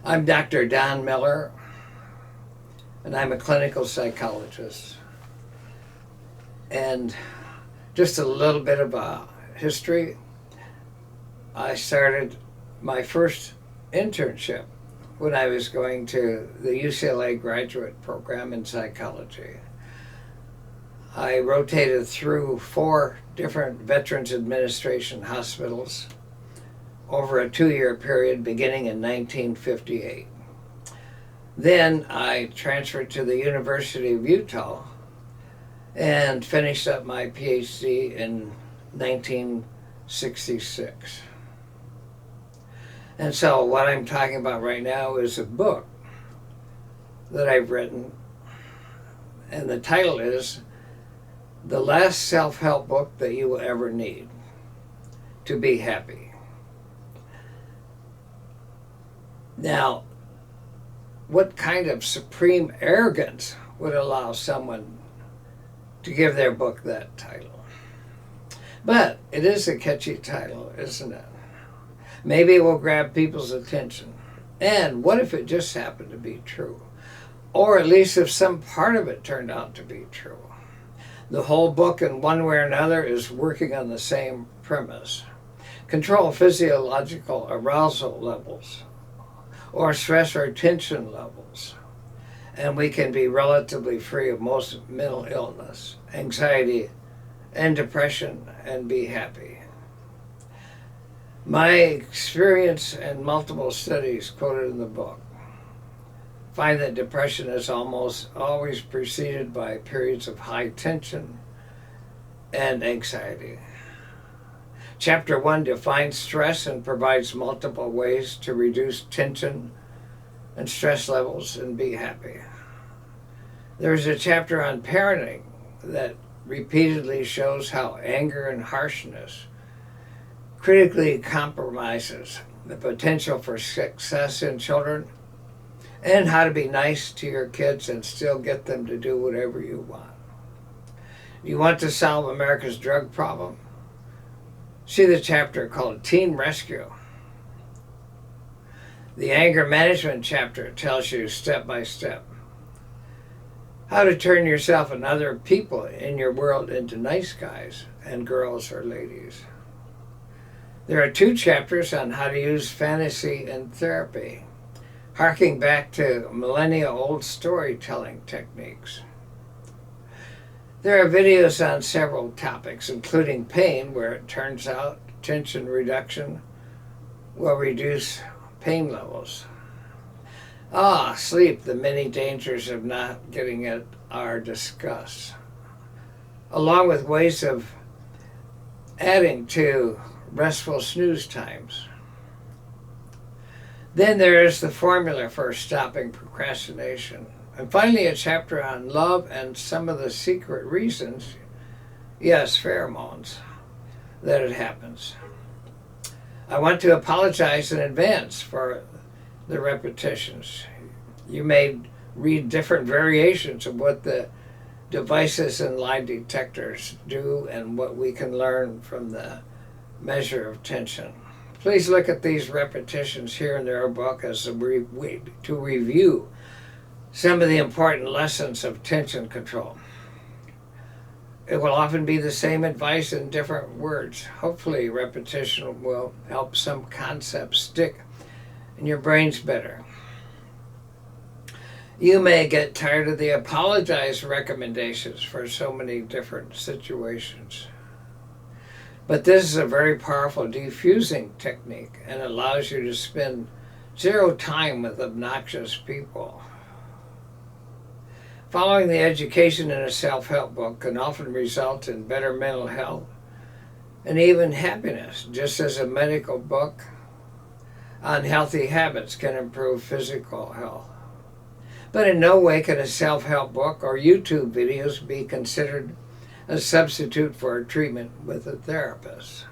I'm Dr. Don Miller, and I'm a clinical psychologist. And just a little bit of a history. I started my first internship when I was going to the UCLA graduate program in psychology. I rotated through 4 different Veterans Administration hospitals over a 2-year period beginning in 1958. Then I transferred to the University of Utah and finished up my PhD in 1966. And so what I'm talking about right now is a book that I've written, and the title is The Last Self-Help Book That You Will Ever Need to Be Happy. Now, what kind of supreme arrogance would allow someone to give their book that title? But it is a catchy title, isn't it? Maybe it will grab people's attention. And what if it just happened to be true? Or at least if some part of it turned out to be true. The whole book, in one way or another, is working on the same premise. Control physiological arousal levels, or stress or tension levels, and we can be relatively free of most mental illness, anxiety, and depression, and be happy. My experience and multiple studies quoted in the book find that depression is almost always preceded by periods of high tension and anxiety. Chapter 1 defines stress and provides multiple ways to reduce tension and stress levels and be happy. There's a chapter on parenting that repeatedly shows how anger and harshness critically compromises the potential for success in children, and how to be nice to your kids and still get them to do whatever you want. You want to solve America's drug problem? See the chapter called Teen Rescue. The anger management chapter tells you step by step how to turn yourself and other people in your world into nice guys and girls or ladies. There are 2 chapters on how to use fantasy in therapy, harking back to millennia-old storytelling techniques. There are videos on several topics, including pain, where it turns out tension reduction will reduce pain levels. Sleep, the many dangers of not getting it are discussed, along with ways of adding to restful snooze times. Then there is the formula for stopping procrastination. And finally, a chapter on love and some of the secret reasons, yes, pheromones, that it happens. I want to apologize in advance for the repetitions. You may read different variations of what the devices and lie detectors do and what we can learn from the measure of tension. Please look at these repetitions here in our book as to review some of the important lessons of tension control. It will often be the same advice in different words. Hopefully, repetition will help some concepts stick in your brains better. You may get tired of the apologize recommendations for so many different situations. But this is a very powerful diffusing technique and allows you to spend 0 time with obnoxious people. Following the education in a self-help book can often result in better mental health and even happiness, just as a medical book on healthy habits can improve physical health. But in no way can a self-help book or YouTube videos be considered a substitute for a treatment with a therapist.